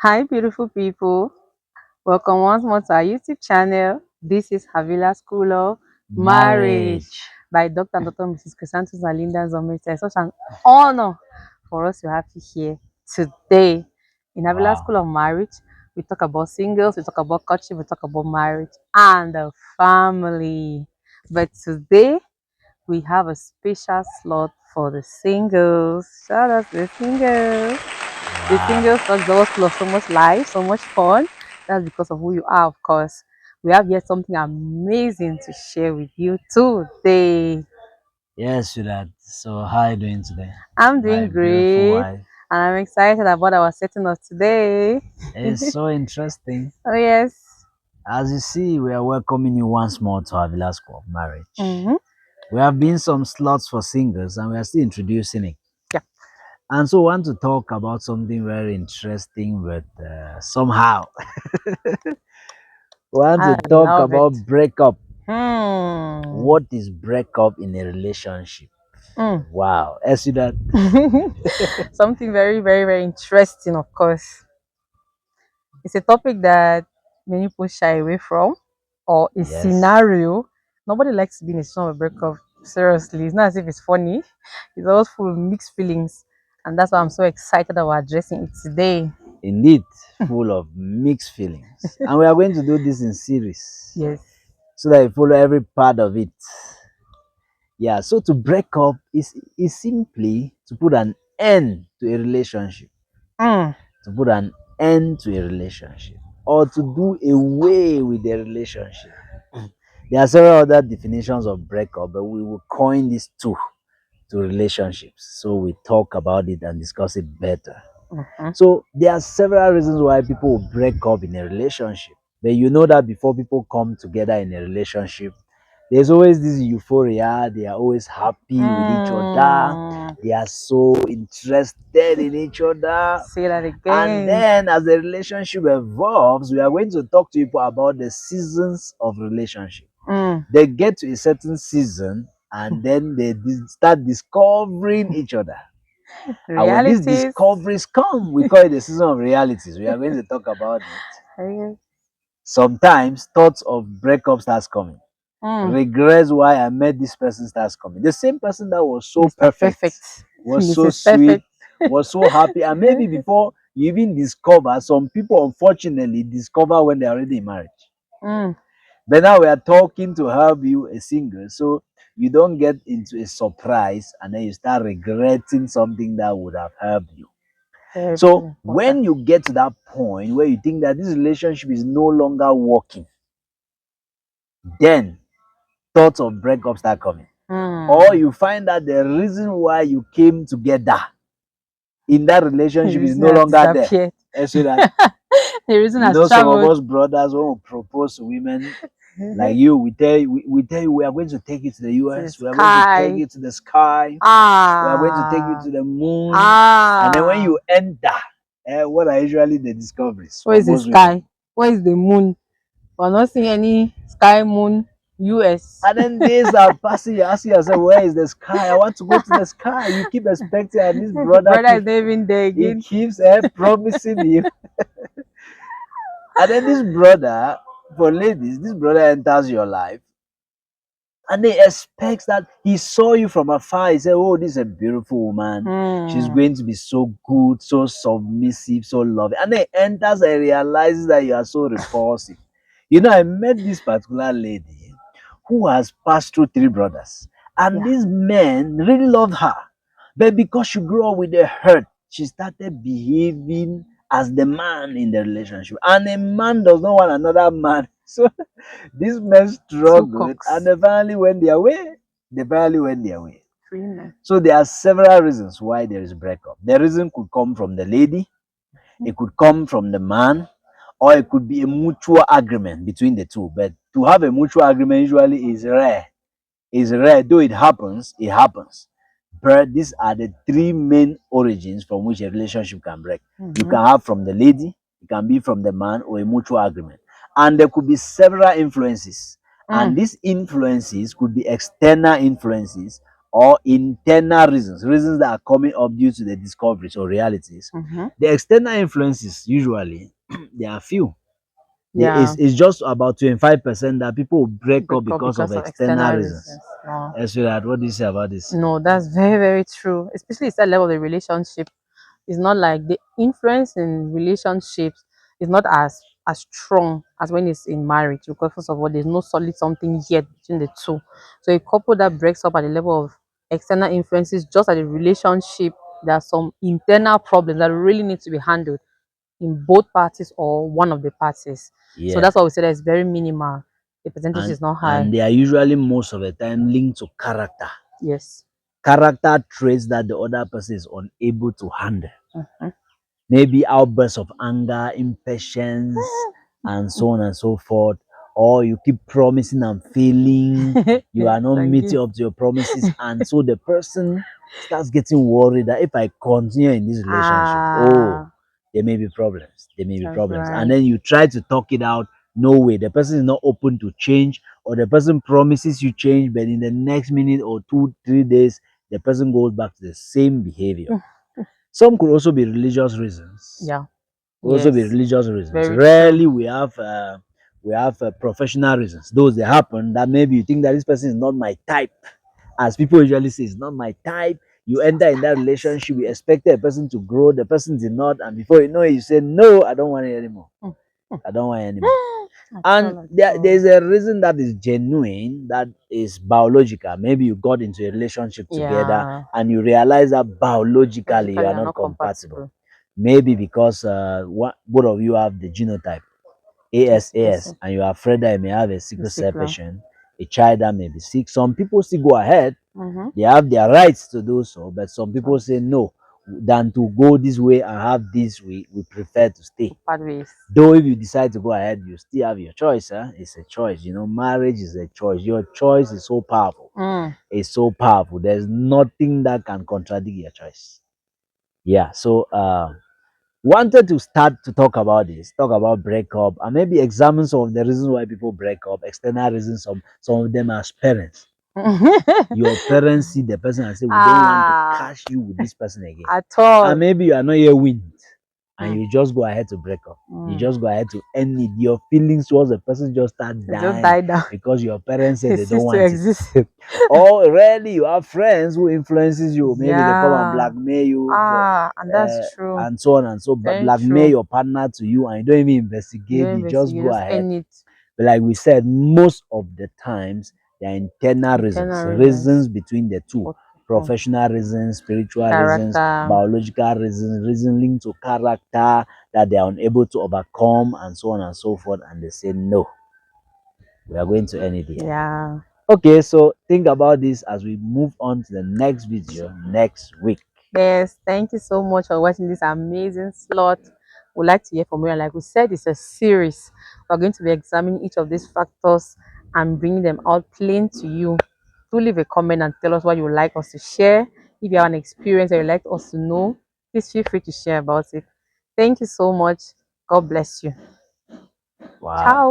Hi, beautiful people. Welcome once more to our YouTube channel. This is Havila School of Marriage Marriage. by Dr. and Dr. Mrs. Crysantus and Linda Nzometia. It's such an honor for us to have you here today. In Havila Wow. School of Marriage, we talk about singles, we talk about courtship, we talk about marriage and the family. But today, we have a special slot for the singles. Shout out to the singles. The Wow. single sucks the full of so much life, so much fun. That's because of who you are, of course. We have yet something amazing to share with you today. Yes, sweetheart. So, how are you doing today? I'm My doing beautiful great wife. and I'm excited about our setting of today. It's so interesting. Oh, yes. As you see, we are welcoming you once more to our Villa School of Marriage. Mm-hmm. We have been some slots for singles and we are still introducing it. Yeah. And so, we want to talk about something very interesting, but somehow, we want I to talk love it. about breakup. Hmm. What is breakup in a relationship? Mm. Wow. See that? Something very, very, very interesting, of course. It's a topic that many people shy away from, or a Yes. scenario. Nobody likes to be in a situation of a breakup. Seriously, it's not as if it's funny. It's always full of mixed feelings, and that's why I'm so excited about addressing it today. Indeed, full of mixed feelings. And we are going to do this in series Yes. so that you follow every part of it. Yeah, so to break up is simply to put an end to a relationship, Mm. to put an end to a relationship, or to do away with the relationship. There are several other definitions of breakup, but we will coin these two to relationships. So we talk about it and discuss it better. Mhm. So there are several reasons why people will break up in a relationship. But you know that before people come together in a relationship, there's always this euphoria. They are always happy with each other. Mm. They are so interested in each other. Say that And again. then as the relationship evolves, we are going to talk to people about the seasons of relationship. Mm. They get to a certain season and then they start discovering each other. And when these Realities. discoveries come, we call it the season of realities. We are going to talk about it. Okay. Sometimes thoughts of breakup starts coming. Mm. Regrets why I met this person starts coming. The same person that was so Mr. perfect, Perfect. was so Mrs. sweet, Perfect. was so happy. And maybe before you even discover, some people unfortunately discover when they're already in marriage. Mm. But now we are talking to help you a single, so you don't get into a surprise and then you start regretting something that would have helped you. Very, very So important. when you get to that point where you think that this relationship is no longer working, then thoughts of breakup start coming. Or Mm. you find that the reason why you came together in that The relationship is reason no has longer there. disappeared. And so that The reason you has know some of traveled. us brothers when we propose to women like you, we tell you we are going to take you to the To the US, we are going to take sky. you to the sky, we are going to take you Ah. to the moon. And then when Ah. you enter, what are usually the discoveries Where for is the most women? sky? Where is the moon? We're not seeing any sky, moon, US. And then days are passing, you're asking yourself, where is the sky? I want to go to the sky. You keep expecting, and this brother Brother is keeps not even there he again. keeps promising you. And then this brother, for ladies, this brother enters your life and they expect that he saw you from afar. He said, oh, this is a beautiful woman. She's Hmm. going to be so good, so submissive, so loving. And then enters and realizes that you are so repulsive. You know, I met this particular lady who has passed through three brothers. And Yeah. these men really loved her. But because she grew up with a hurt, she started behaving as the man in the relationship. And a man does not want another man. So these men Two struggled and cocks. they finally went their way. They finally went their way. Three men. So there are several reasons why there is breakup. The reason could come from the lady, it could come from the man, or it could be a mutual agreement between the two. But to have a mutual agreement usually is rare. Is rare, though it happens, it happens. But these are the three main origins from which a relationship can break. You Mm-hmm. can have from the lady, it can be from the man, or a mutual agreement. And there could be several influences. And Mm. these influences could be external influences or internal reasons that are coming up due to the discoveries or realities. Mm-hmm. The external influences usually there are few. Yeah. It's just about 25% that people break up Break up because of because of external external reasons. reasons. No. Sweetheart, what do you say about this? No, that's very, very true. Especially it's that level of the relationship. It's not like the influence in relationships is not as strong as when it's in marriage, because first of all, there's no solid something yet between the two. So a couple that breaks up at the level of external influences, just at the relationship, there are some internal problems that really need to be handled in both parties or one of the parties. So Yeah. that's why we say that it's very minimal. The percentage And is not high. and they are usually most of the time linked to character. Yes. Character traits that the other person is unable to handle. Mhm. Maybe outbursts of anger, impatience, and so on and so forth. Or you keep promising and failing, you are not Thank meeting you. up to your promises, and so the person starts getting worried that if I continue in this relationship, oh, Ah, there may be problems. There may be that's problems. And right. then you try to talk it out. No way. The person is not open to change, or the person promises you change, but in the next minute or 2, 3 days, the person goes back to the same behavior. Some could also be religious reasons. Yeah. Could also be Yes. religious reasons. Very true. Rarely we have professional reasons. Those they happen that maybe you think that this person is not my type, as people usually say, it's not my type. You enter in that relationship, you expected a person to grow, the person did not, and before you know it, you say, no, I don't want it anymore. Mm, mm. I don't want it anymore. At And all, at there's all. a reason that is genuine, that is biological. Maybe you got into a relationship together Yeah. and you realize that biologically you Logically, are are not not compatible. compatible. Maybe because both of you have the genotype Yes, yes. ASAS, and you are afraid that you may have a The sickle cell sequel. patient, a child that may be sick. Some people still go ahead, Mm-hmm. they have their rights to do so, but some people So, say no, than to go this way and have this, we prefer to stay. to part ways. Though if you decide to go ahead, you still have your choice. Huh? It's a choice. Marriage is a choice. Your choice is so powerful. Mm. It's so powerful. There's nothing that can contradict your choice. Yeah. So wanted to start to talk about this, talk about breakup, and maybe examine some of the reasons why people break up, external reasons. Some of them as parents. Your parents see the person and say, we don't want to Ah, catch you with this person again. at And all. maybe you are not yet wind, and Mm. you just go ahead to break up. You Mm. just go ahead to end it. Your feelings towards the person just start It just dying died down. because your parents say It they don't ceased to want exist. it. Or rarely you have friends who influences you. Maybe they come and Yeah. blackmail you for Ah, and that's true. and so on and so, but Very blackmail true. your partner to you, and you don't even You investigate. don't You just investigate, go just ahead. end it. But like we said, most of the times there are internal reasons, Internal reasons. reasons between the two. But, mm, Professional reasons, spiritual reasons, character. biological reasons, reason linked to character that they are unable to overcome, and so on and so forth. And they say, no, we are going to end it here. Yeah. Okay, so think about this as we move on to the next video next week. Yes, thank you so much for watching this amazing slot. We'd like to hear from you. And like we said, it's a series. We're going to be examining each of these factors and bringing them out plain to you. Do leave a comment and tell us what you would like us to share. If you have an experience that you'd like us to know, please feel free to share about it. Thank you so much. God bless you. Wow. Ciao.